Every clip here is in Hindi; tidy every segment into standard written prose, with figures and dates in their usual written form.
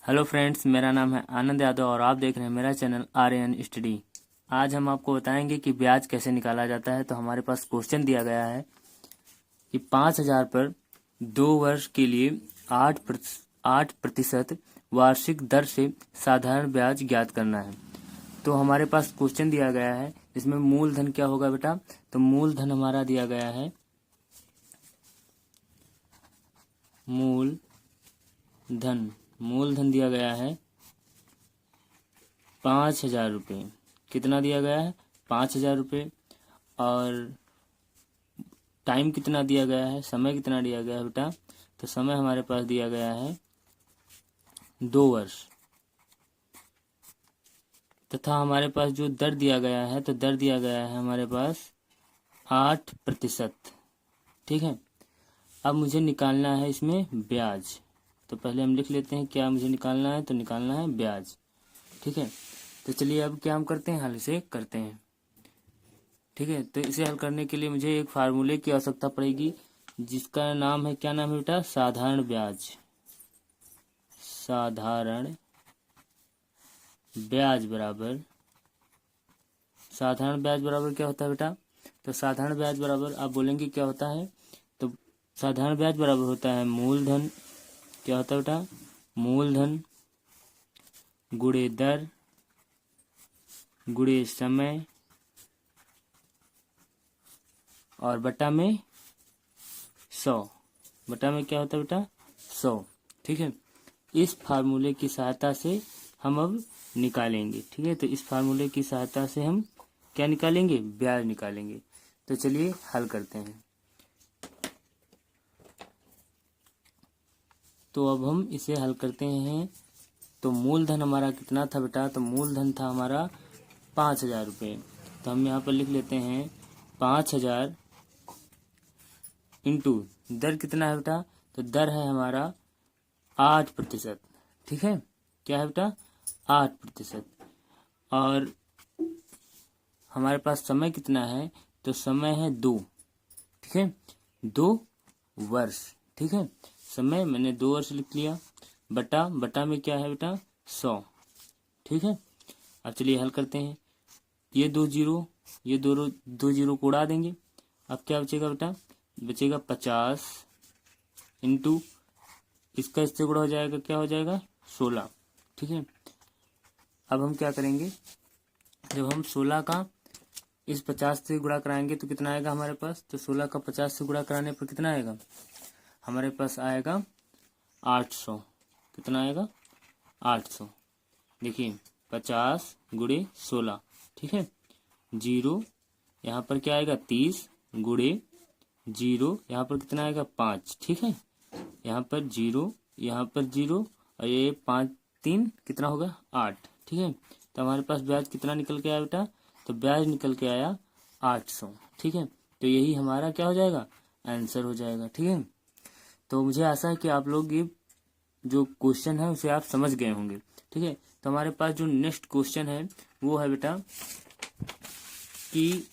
हेलो फ्रेंड्स, मेरा नाम है आनंद यादव और आप देख रहे हैं मेरा चैनल आर्यन स्टडी। आज हम आपको बताएंगे कि ब्याज कैसे निकाला जाता है। तो हमारे पास क्वेश्चन दिया गया है कि 5,000 पर 2 वर्ष के लिए 8% वार्षिक दर से साधारण ब्याज ज्ञात करना है। तो हमारे पास क्वेश्चन दिया गया है, इसमें मूलधन क्या होगा बेटा। तो मूलधन हमारा दिया गया है मूलधन दिया गया है 5,000 रुपये। कितना दिया गया है? 5,000 रुपये। और टाइम कितना दिया गया है, समय कितना दिया गया है बेटा? तो समय हमारे पास दिया गया है 2 वर्ष। तथा हमारे पास जो दर दिया गया है, तो दर दिया गया है हमारे पास 8%। ठीक है। अब मुझे निकालना है इसमें ब्याज। तो पहले हम लिख लेते हैं क्या मुझे निकालना है। तो निकालना है ब्याज। ठीक है। तो चलिए अब क्या हम करते हैं, हल इसे करते हैं। ठीक है। तो इसे हल करने के लिए मुझे एक फार्मूले की आवश्यकता पड़ेगी, जिसका नाम है, क्या नाम है बेटा? साधारण ब्याज। साधारण ब्याज बराबर क्या होता है बेटा? तो साधारण ब्याज बराबर आप बोलेंगे क्या होता है? तो साधारण ब्याज बराबर होता है मूलधन। क्या होता है बेटा? मूलधन गुणे दर गुणे समय और बटा में 100। बटा में क्या होता है बेटा? 100। ठीक है। इस फार्मूले की सहायता से हम अब निकालेंगे। ठीक है। तो इस फार्मूले की सहायता से हम क्या निकालेंगे? ब्याज निकालेंगे। तो चलिए हल करते हैं। तो अब हम इसे हल करते हैं। तो मूलधन हमारा कितना था बेटा? तो मूलधन था हमारा 5,000 रुपये। तो हम यहाँ पर लिख लेते हैं 5,000 इंटू दर कितना है बेटा? तो दर है हमारा 8%। ठीक है। क्या है बेटा? 8%। और हमारे पास समय कितना है? तो समय है 2। ठीक है। 2 वर्ष। ठीक है। समय मैंने 2 वर्ष लिख लिया। बटा में क्या है बेटा? 100। ठीक है। अब चलिए हल करते हैं। ये दो जीरो को उड़ा देंगे। अब क्या बचेगा बेटा? बचेगा 50 इंटू इसका इससे गुणा हो जाएगा, क्या हो जाएगा? 16। ठीक है। अब हम क्या करेंगे, जब हम 16 का इस 50 से गुणा कराएंगे तो कितना आएगा हमारे पास? तो 16 का 50 से गुणा कराने पर कितना आएगा? हमारे पास आएगा 800। कितना आएगा? 800। देखिए 50 गुणे 16। ठीक है। जीरो यहाँ पर क्या आएगा? 30 गुणे जीरो यहाँ पर कितना आएगा? 5। ठीक है। यहाँ पर जीरो, यहाँ पर जीरो, और ये 5 3 कितना होगा? 8। ठीक है। तो हमारे पास ब्याज कितना निकल के आया बेटा? तो ब्याज निकल के आया 800। ठीक है। तो यही हमारा क्या हो जाएगा? आंसर हो जाएगा। ठीक है। तो मुझे आशा है कि आप लोग ये जो क्वेश्चन है उसे आप समझ गए होंगे। ठीक है। तो हमारे पास जो नेक्स्ट क्वेश्चन है वो है बेटा कि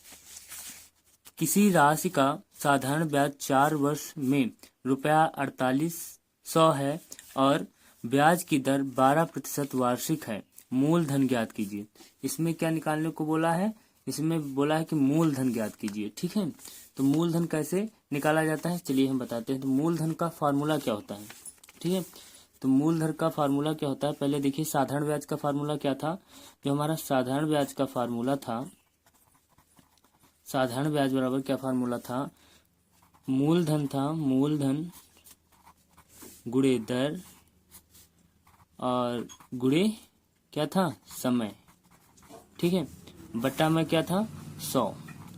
किसी राशि का साधारण ब्याज 4 वर्ष में ₹4800 है और ब्याज की दर 12% वार्षिक है। मूलधन ज्ञात कीजिए। इसमें क्या निकालने को बोला है? इसमें बोला है कि मूलधन ज्ञात कीजिए। ठीक है। तो मूलधन कैसे निकाला जाता है, चलिए हम बताते हैं। तो मूलधन का फार्मूला क्या होता है? ठीक है। तो मूलधन का फार्मूला क्या होता है, पहले देखिए साधारण ब्याज का फार्मूला क्या था। जो हमारा साधारण ब्याज का फार्मूला था, साधारण ब्याज बराबर क्या फार्मूला था? मूलधन था, मूलधन गुणे दर और गुणे क्या था? समय। ठीक है। बटा में क्या था? 100।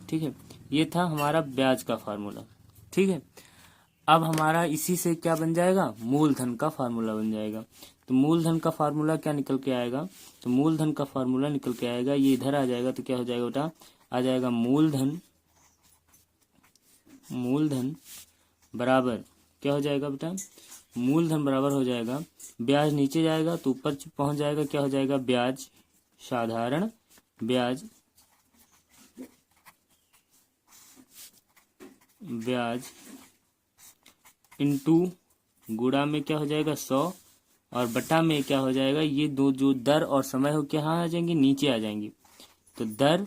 ठीक है। ये था हमारा ब्याज का फार्मूला। ठीक है। अब हमारा इसी से क्या बन जाएगा? मूलधन का फार्मूला बन जाएगा। तो मूलधन का फार्मूला क्या निकल के आएगा? तो मूलधन का फार्मूला निकल के आएगा, ये इधर आ जाएगा तो क्या हो जाएगा बेटा? आ जाएगा मूलधन बराबर क्या हो जाएगा बेटा? मूलधन बराबर हो जाएगा, ब्याज नीचे जाएगा तो ऊपर पहुंच जाएगा, क्या हो जाएगा? ब्याज, साधारण ब्याज इंटू गुणा में क्या हो जाएगा? 100 और बटा में क्या हो जाएगा, ये दो जो दर और समय हो क्या आ जाएंगी, नीचे आ जाएंगी। तो दर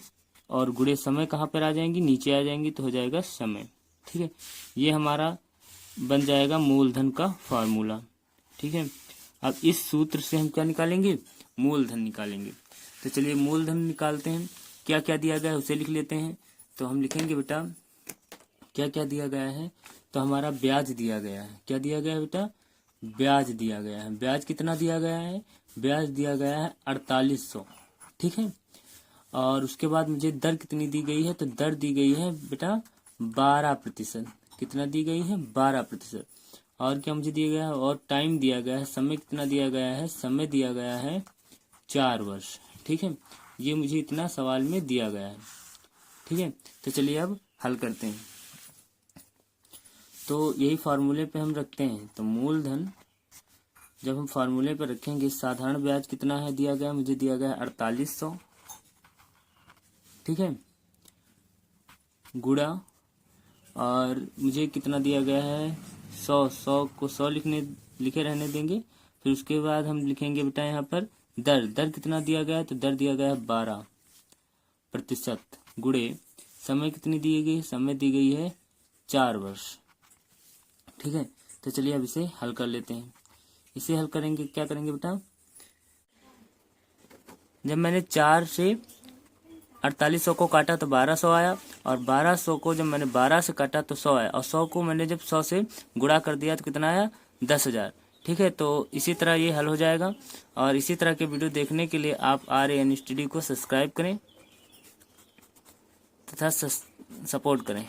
और गुणे समय कहाँ पर आ जाएंगी, नीचे आ जाएंगी, तो हो जाएगा समय। ठीक है, ये हमारा बन जाएगा मूलधन का फॉर्मूला। ठीक है, अब इस सूत्र से हम क्या निकालेंगे, मूलधन निकालेंगे। तो चलिए मूलधन निकालते हैं। क्या क्या दिया गया है उसे लिख लेते हैं। तो हम लिखेंगे बेटा क्या क्या दिया गया है। तो हमारा ब्याज दिया गया है। क्या दिया गया है बेटा, ब्याज दिया गया है। ब्याज कितना दिया गया है, ब्याज दिया गया है 4800। ठीक है, और उसके बाद मुझे दर कितनी दी गई है, तो दर दी गई है बेटा 12%। कितना दी गई है, 12%। और क्या मुझे दिया गया है, और टाइम दिया गया है, समय कितना दिया गया है, समय दिया गया है 4 वर्ष। ठीक है, ये मुझे इतना सवाल में दिया गया है। ठीक है, तो चलिए अब हल करते हैं। तो यही फार्मूले पे हम रखते हैं। तो मूलधन जब हम फार्मूले पे रखेंगे, साधारण ब्याज कितना है दिया गया, मुझे दिया गया है 4800। ठीक है, गुणा, और मुझे कितना दिया गया है 100 को 100 लिखे रहने देंगे। फिर उसके बाद हम लिखेंगे बेटा यहाँ पर दर कितना दिया गया है, तो दर दिया गया है 12%। गुणे समय कितनी दी गई, समय दी गई है 4 वर्ष। ठीक है, तो चलिए अब इसे हल कर लेते हैं। इसे हल करेंगे, क्या करेंगे बेटा, जब मैंने 4 से 4800 को काटा तो 1200 आया, और 1200 को जब मैंने 12 से काटा तो 100 आया, और 100 को मैंने जब 100 से गुणा कर दिया तो कितना आया, 10,000। ठीक है, तो इसी तरह ये हल हो जाएगा। और इसी तरह के वीडियो देखने के लिए आप RAN स्टडी को सब्सक्राइब करें तथा सपोर्ट करें।